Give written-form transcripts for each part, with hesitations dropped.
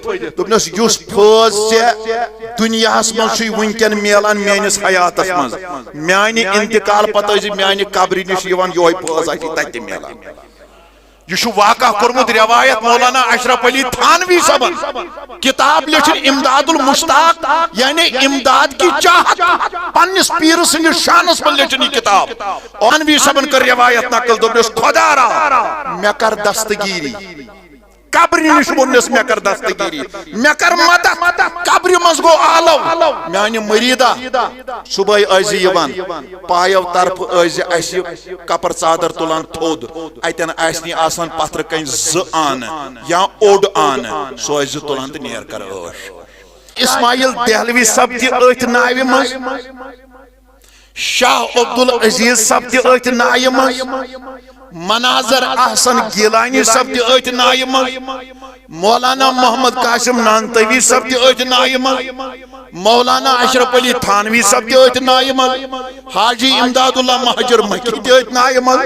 دوپنس یس فوز دنیا من ونکن ملان میانس حیاتس مز میانہ انتقال پتہ میانہ قبر نش یہ فوز تک ملان یہ واقع کورمت روایت مولانا اشرف علی تھانوی صاحب کتاب لچھن امداد المشتاق یعنی امداد کی چاہت پنس پیر سند شانس من لچھن یہ کتاب تھانوی صاحب کر روایت نقل دوپنس خدا را مے کر دستگیری قبر نش ونس مے کر دستگیری مے کر مدد قبر مز گو آلو میانہ مریدا صبح یوان پایو طرف اس کپر ژادر تلان تھود اتن آسنی آسان پتھر کن زان یا اوڈ آن سو تلان تو نیر کر عش اسماعیل دہلوی صاحب تہ ات ناوِ مز شاہ عبدالعزیز صاحب تہ ات ناوِ مز مناظر احسن گیلانی صاحب تہ ات ناوِ مز مولانا محمد قاسم نانتوی صاحب تہ ات ناوِ مز مولانا اشرف علی تھانوی صاحب تہ ات ناوِ مز حاجی امداد اللہ مہاجر مکی تہ ات ناوِ مز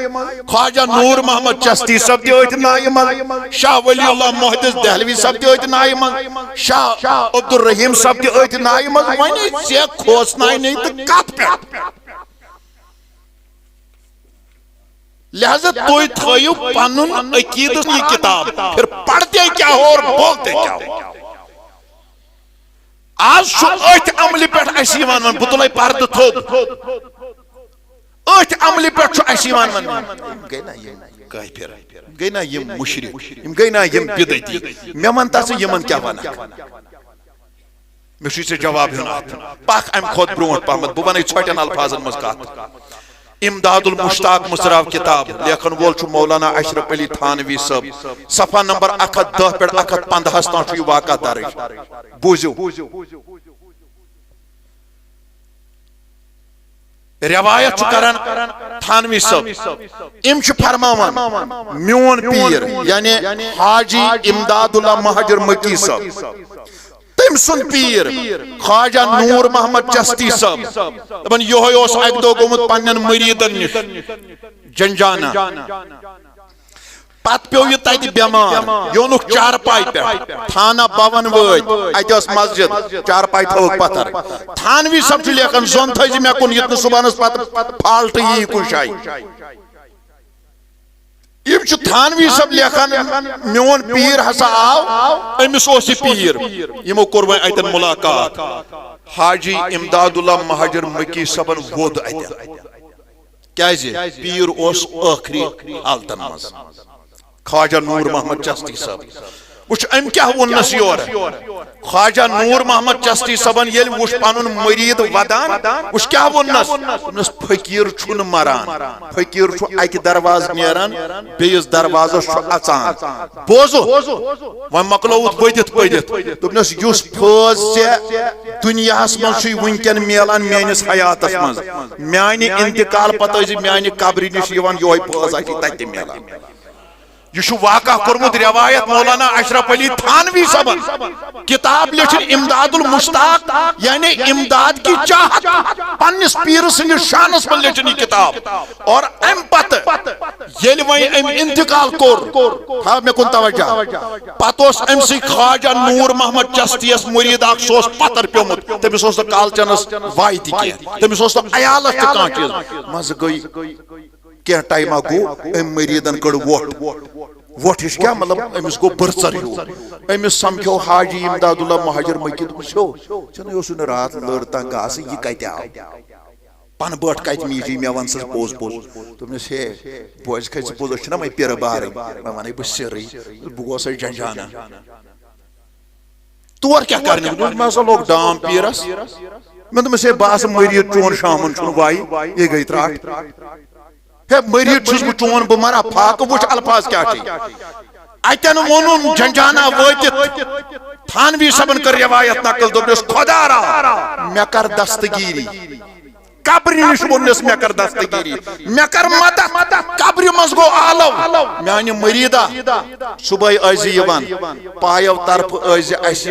خواجہ نور محمد چشتی صاحب تہ ات ناوِ مز شاہ ولی اللہ محدث دہلوی صاحب تہ ات ناوِ مز شاہ عبدالرحیم صاحب تہ ات ناوِ مز ونی ژے کھوژناے نہیں تو کت پہ لہذا توئی تھائیو پنن عقیدت یہ کتاب پھر پڑھتے کیا ہو اور بولتے کیا ہو آج شو ایت عملی پیٹھ ایسیوان من بطلائی پارد تھوب ایت عملی پیٹھ شو ایسیوان من گئی نا یہ گئی پھر گئی نا یہ مشرک گئی نا یہ بدعتی میں منتا سے یہ من کیا وانا میں سے جواب ہونا پاک ام خود برونٹ پامد بوبانی چھوٹن الفاظن مزکات امداد المشتاق مصراف کتاب لیکن وول چھو مولانا اشرف علی تھانوی صاحب صفحہ نمبر 110 پیڑ 115 تان چھو یہ واقع درج بوزو روایت چھو کرن تھانوی صاحب ام چھو فرماوان میون پیر یعنی حاجی امداد اللہ مہاجر مکی صاحب تم سن پیر خواجہ نور محمد چشتی صاحب دپن یہ اک دو گومت پنن مریدن نش جنجانا پت پیو یہ تیتی بیمار یونک چار پائی پہ تھانا باون وید ایتی اس مسجد چار پائی تھوک پتر تھانوی سب چو لیکن زون تھا جی میں کن یتن سبانس پتر پھالت یہ کن شائی یہ چھو تھانوی سب لیکن میون پیر ہسا آو امس اوسی پیر یمو قربان ایتن ملاقات حاجی امداد اللہ مہاجر مکی صبن وود ایتن کیا پیر اوس آخری حالتن مز خواجہ نور محمد چشتی صاحب وچ ام کیا ونس یور خواجہ نور محمد چشتی صاحبن یل وچ پنن مرید ودان وچ کیا ونس فقیر چھن مران فقیر چھو اک دروازہ نیران بیس دروازہ چھو اچان بوزو وۄنۍ مۄکلووُتھ ودِتھ پٔرِتھ دوٚپنس یُس فٲض ژےٚ دُنیاہس منٛز چھُے وٕنکٮ۪ن میلان میٲنِس حیاتس منٛز میانہِ انتقال پتہٕ ٲسۍ میانہِ قبرِ نِش یِوان یہوے فٲض آسہِ تتہِ تہِ میلان یہ واقع کورمت روایت مولانا اشرف علی تھانوی صاحب کتاب لچھن امداد المشتاق یعنی امداد کی چاہت پنس پیر سند شانس من لچھن یہ کتاب اور ام پت یل وی ام انتقال کور ہاں میں کن توجہ پتوس ام سی خواجہ نور محمد چشتی اس مرید اخ سوس پتر پیومت تمس اوس کالچنس وائی تہ کی تمس اوس عیالس تہ کانٛہہ چیز مز گئی کیا ٹائم گو ام مریدن کڑ ووٹ ہش کیا مطلب امس گو برسر ہو امس سمکھو حاجی امداد اللہ مہاجر مکی دوپسو چنو یوسن رات لڑ تنگ آس یہ کتہ آو پن بٹ کت میجی مے ون سس پوز پوز دوپنس ہے بوز کھس پوز چھنا مے پیر بار میں ونے بہ سری بہ گوس جنجانا تور کیا کرنے میں سو لوگ دام پیرس میں دوپس ہے باس مرید چون شامن چھن وائی یہ گئی تراٹ ہے مرید چھس بہ چون بہ مرا پھاک وچ الفاظ کیا چھ اتن ونن جنجانا واتت تھانوی صاحبن کر روایت نقل دوپنس خدا را مے کر دستگیری قبر نش ونس مے کر دستگیری مے کر مدد قبر مز گو آلو میانہ مریدا صبح یوان پایو طرف اس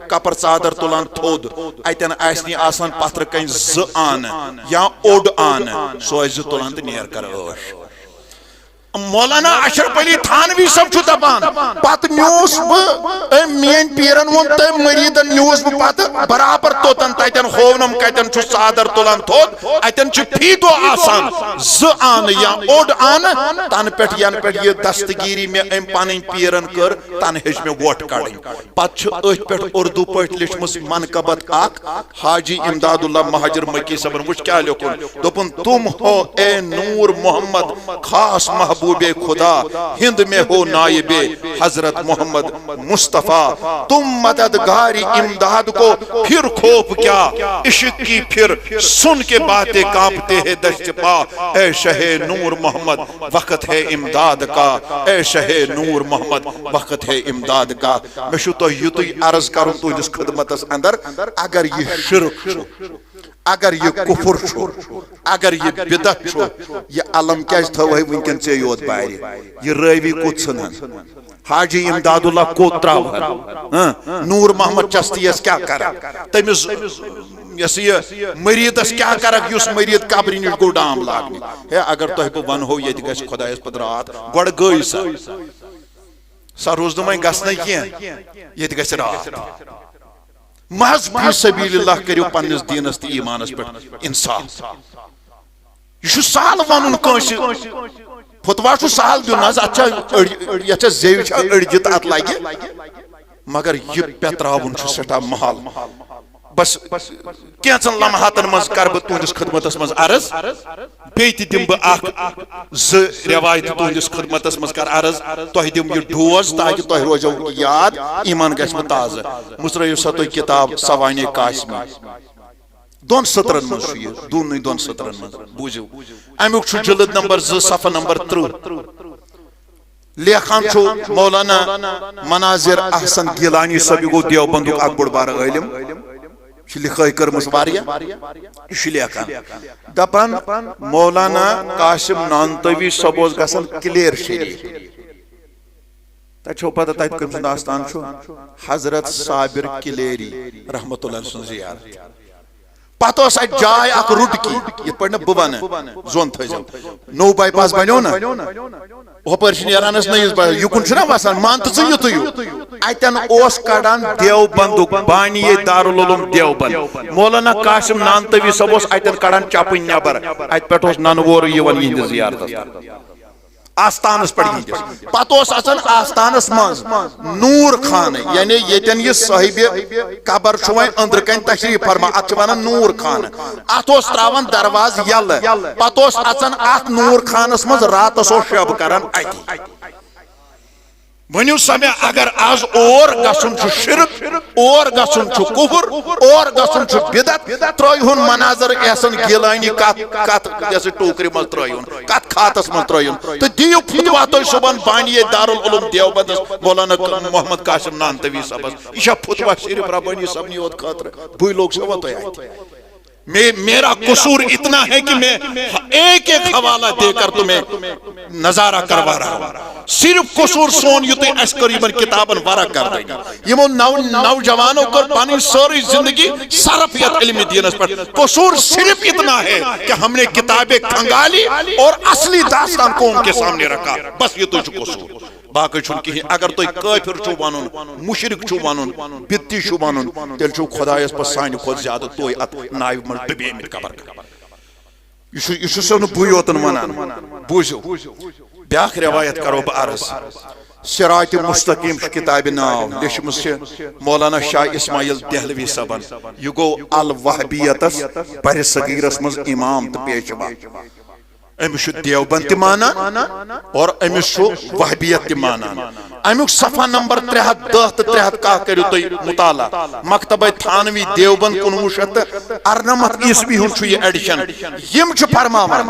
کپر ژادر تلان تھود اتن آسنی آسان پتھر کن زان یا اوڈ آن سو تلان تو نیر کر عش مولانا اشرف علی تھانوی صاحب چھو دپان پت نیوس بہ مین پیرن وون تم مریدن نیوس بہ پت برابر توتن تتن ہونم کتن چھ صادر تلان تھوت اتن چھ فی دو آسان ز آن یا اوڈ آن تن پٹ ین پٹ یہ دستگیری میں ام پن پیرن کر تن ہج میں ووٹ کڑن پت چھ ات پٹ اردو پٹ لچمس منقبت اک حاجی امداد اللہ مہاجر مکی صاحبن وچ کیا لکھن دوپن تم ہو اے نور محمد خاص محبوب خدا ہند میں ہو نائب حضرت محمد مصطفیٰ تم مددگاری امداد کو پھر خوف کیا عشق کی پھر سن کے باتیں کانپتے ہیں دشت پا اے شہ نور محمد وقت ہے امداد کا اے شہ نور محمد وقت ہے امداد کا میں شو تو یوتی عرض کروں تو جس خدمت اس اندر اگر یہ شرک چھو اگر یہ کفر چھو اگر یہ بدعت چھو یہ علم کیا تھا وہی ونکن سے یوت باری یہ روی کو ژھنن حاجی امداد اللہ کو تراو نور محمد چشتی اس کیا کرا تمس یس یہ مریدس کیا کرک یس مرید قبر نش گو ڈام لاگنی ہے اگر تہ بہ ونہو یہ گژھِ خدایس پتہ رات گۄڈٕ گٔے سا روز نہٕ وۄنۍ گژھنٕے کینٛہہ ییٚتہِ گژھِ رات محض فی سبیل اللہ کریو پنس دینس تہ ایمانس پہ انصاف یہ سہل ون کنس فتوا سہل دن اچھا یہ زیو اڑجت ات لگہ مگر یہ پتراون سٹھا محال بس کینچن لمحاتن مز کر بہ تہندس خدمتس مز عرض بیت دم بہ اخ ز روایت تہندس خدمتس مز کر عرض تہ دم یہ ڈوز تاکہ تہ روزو یاد ایمان گژھِ تازہ مصرو سا تہ کتاب سوانح قاسمی دون سطرن مز یہ دون سطرن مز بوزو امیک چھ جلد نمبر 2 صفحہ نمبر 30 لیکھان چھو مولانا مناظر احسن گیلانی صاحب گو دیوبندک اک بڑ بار عالم لکھائی کرمس واریا یہ لیکھان دپان مولانا قاسم نانتوی صاحب اوس گژھان کلیر شریف تتہ چھو پتہ تتہ کم سند آستان چھو حضرت صابر کلیری رحمت اللہ سن زیارت پتہ اس جائے اک رٹکی یہ پڑھنا بوان زون تھجو نو بائی پاس بنیو نا وہ پرش نیرانس نئیس بائی یکن چھنا واسان مانت سے یتیو ایتن اوس کڑان دیوبندک بانی دارالعلوم دیوبند مولانا قاسم نانتوی صاحب اوس ایتن کڑان چاپن نبر ایت پٹھ اوس ننور یوان یہند زیارت آستانس پڑھ گئیس پتہ اوس اچھن آستانس مز نور خان یعنی یتن یہ صاحب قبر چھوائیں اندر کن تشریف فرما ات ونان نور خان ات اوس تراون دروازہ یل پتہ اوس اچھن ات نور خانس مز راتس اوس شب کران اتی ونیو سمے اگر آز اور گسن چھ شرک اور گسن چھ کفر اور گسن چھ بدعت ترایہن مناظر احسن گیلانی کت جیسے ٹوکری مز ترایہن کت کھاتس مز ترایہن تو دیو فتوا تو صبح بانی دارالعلوم دیوبندس مولانا محمد قاسم نانتوی صاحب یہ فتوا شریف ربانی صاحب نے ہوت خاطر بھوئی لوگ سوا تو آئے میرا قصور اتنا ہے کہ میں ایک ایک حوالہ دے کر تمہیں نظارہ کروا رہا ہوں صرف قصور سون یوتے اس قریباً کتاباً ورق کر رہی یہ وہ نوجوانوں کو پانی سوری زندگی صرفیت علم دینس پر قصور صرف اتنا ہے کہ ہم نے کتابیں کھنگالی اور اصلی داستان کو ان کے سامنے رکھا بس یہ تو قصور باقی چھو کہ اگر تو کافر چھو وانون مشرک چھو وانون بدتی چھو وانون تیل چھو خدایس پر سائن خود زیادہ توی ات نائب مل ڈبی امید قبر یہ سنو بویوتن ونان بوزو بیاخ روایت کرو با عرض سرات مستقیم کتاب ناو لشمس مولانا شاہ اسماعیل دہلوی صاحبن یہ گو الوہبیتس بر صغیرس مز امام تو پیشوا امس دیوبند تہ مانان اور امس وہبیت تہ مانان امیک صفحہ نمبر 310 تو 311 کرو تھی مطالعہ مکتبہ تھانوی دیوبند 1998 عیسوی ہن یہ ایڈیشن یم چھ فرماوان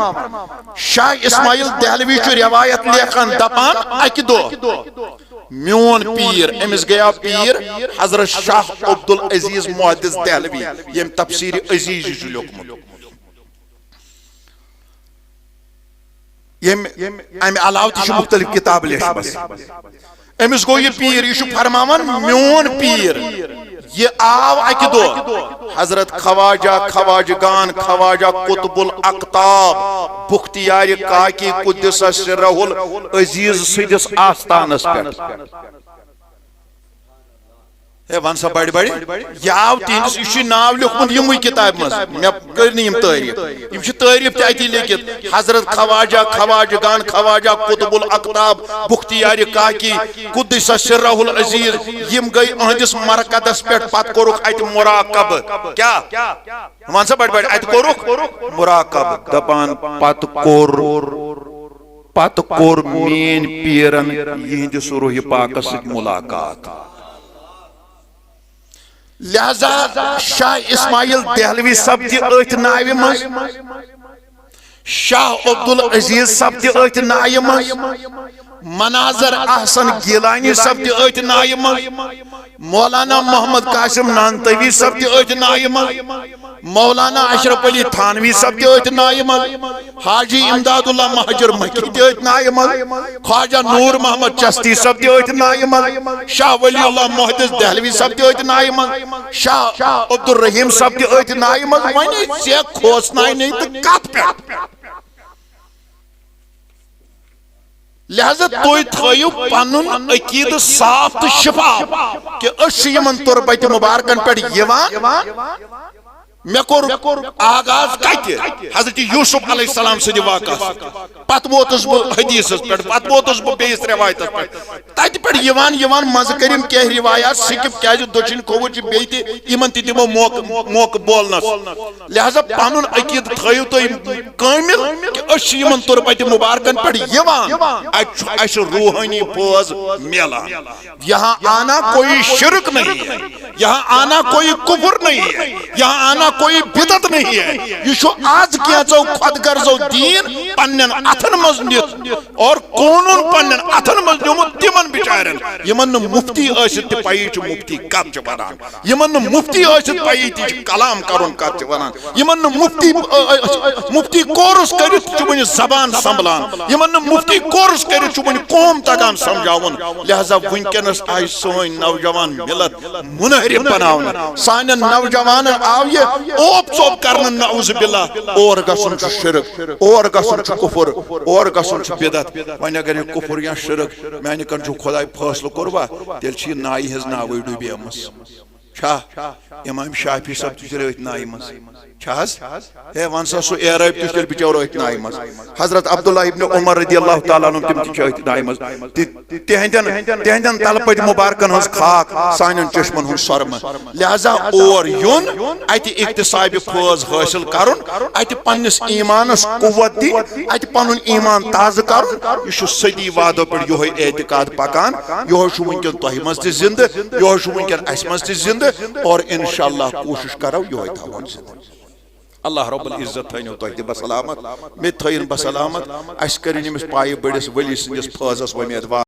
شاہ اسماعیل دہلوی چھ روایت لیکھان دپان اکہ دو میون پیر امس گیا پیر حضرت شاہ عبدالعزیز محدث دہلوی یم تفسیر عزیز چھ لیکھمت ام علاوہ تہ مختلف کتاب لیکھ بس امس گو یہ پیر یہ فرماوان میون پیر یہ آو اکی دو حضرت خواجگان خواجہ قطب الاقطاب بختیار کاکی قدس سرہ العزیز سدس آستانس پہ ون سا بڑی بڑی یہ آو تہندس یہ ناو لیکھمت یموے کتاب مز مے کرنی یم تعریف یم چھ تعریف تہ اتی لیکھت حضرت خواجگان خواجہ قطب الاقطاب بختیار کاکی قدس سرہ العزیز یم گئی اہندس مرکدس پہ پت کورک ات مراقب کیا ون سا بڑی بڑی ات کورک مراقب دپان پت کور مین پیرن یہندس روح پاکس سۭتۍ ملاقات لہذا شاہ اسماعیل دہلوی صاحب تہ ات ناوِ مز شاہ عبدالعزیز صاحب تہ ات ناوِ مز مناظر احسن گیلانی صاحب تہ ات ناوِ مز مولانا محمد قاسم نانتوی صاحب تہ ات ناوِ مز مولانا اشرف علی تھانوی صاحب تہ ات ناوِ مز حاجی امداد اللہ مہاجر مکی تہ ات ناوِ مز خواجہ نور محمد چشتی صاحب تہ ات ناوِ مز شاہ ولی اللہ محدث دہلوی صاحب تہ ات ناوِ مز شاہ عبد الرحیم صاحب تہ ات ناوِ مز ونی ژے کھوژناے نہیں تہ کتھ پہ لہذا تُہۍ تھٲیِو پنُن عقیدٕ صاف تہٕ شفاف کہ أسۍ چھِ یِمن تربتہِ مبارکن پٮ۪ٹھ یِوان مے کور آغاز کتہِ حضرت یوسف علیہ السلام سٕنٛدِ واقعس پتہٕ ووتُس بہٕ حدیثس پٮ۪ٹھ پتہٕ ووتُس بہٕ بیٚیِس روایتس پٮ۪ٹھ تتہِ پٮ۪ٹھ یِوان مزٕ کٔرِم کینٛہہ روایات سِکِپ کیازِ دٔچھِنۍ کھووُر چھِ بیٚیہِ تہِ یِمن تہِ دِمو موقعہٕ بولنس لہذا پنُن عقیدٕ تھٲیِو تُہۍ کٲمِل کہ أسۍ چھِ یِمن تربتہِ مبارکن پٮ۪ٹھ یِوان اتہِ چھُ اسہِ روحٲنی فٲض میلان یہاں آنا کوئی شرک نہیں ہے یہاں آنا کوئی کفر نہیں ہے یہاں آنا کوئی بدعت نہیں ہے یہ چھو آج کینژو خود غرضو دین پنن اتھن مز نِتھ اور قونون پنن اتھن مز نیومُت تمن بچارن یمن نہٕ مفتی ٲسِتھ تہِ پایی چھُ مفتی کتھ چھِ ونان یمن نہٕ مفتی ٲسِتھ پایی تہِ چھِ کلام کرُن کتھ چھِ ونان یمن نہٕ مفتی کورس کٔرِتھ چھُ وٕنہِ زبان سنبھلان یمن نہٕ مفتی کورس کٔرِتھ چھُ وٕنہِ قوم تگان سمجھاوُن لہذا وٕنکٮ۪نس آیہِ سٲنۍ نوجوان ملت منحرف بناونہٕ سانٮ۪ن نوجوانن آو یہ اوپ ژوپ کرنے نعوذ باللہ اور گژھُن چھُ شرک اور گژھُن چھُ کفر اور گژھُن چھُ بدعت وۄنۍ اگر یہ کفر یا شرک میانہِ کن چھُ خداے فٲصلہٕ کوٚروا تیٚلہِ چھِ یہِ نایہِ ہٕنٛز ناوٕے ڈُبیمٕژ چھا امام شافی صاحب تہِ چھُ أتھۍ نایہِ منٛز چھا حظ ہے ون سا سُہ اعرٲبۍ تہِ چھُ تیٚلہِ بِچارٕ أتھۍ نایہِ منٛز حضرت عبداللہ ابن عمر رضی اللہ تعالیٰ عنہ تِم تہِ چھِ أتھۍ نایہِ منٛز تِہنٛدٮ۪ن تلہٕ پٔتۍ مُبارکن ہٕنٛز خاک سانٮ۪ن چشمن ہُنٛد سۄرمہٕ لہذا اور یُن اتہِ اقتصابِ فٲض حٲصِل کرُن اتہِ پننِس ایمانس قوت دِنۍ اتہِ پنُن ایمان تازٕ کرُن یہِ چھُ صدی وادو پٮ۪ٹھ یِہوے اعتقاد پکان یِہوے چھُ وٕنکٮ۪ن تۄہہِ منٛز تہِ زنٛدٕ یِہوے چھُ وٕنکٮ۪ن اسہِ منٛز تہِ زنٛدٕ اور انشاءاللہ کوٗشش کرو یِہوے تھاوون زنٛدٕ اللہ رب العزت تھٲینو تۄہہِ تہِ بسلامت مےٚ تہِ تھٲیِن بسلامت اسہِ کٔرِنۍ أمِس پایہِ بٔڑِس ؤلی سٕنٛدِس فٲضس وۄمید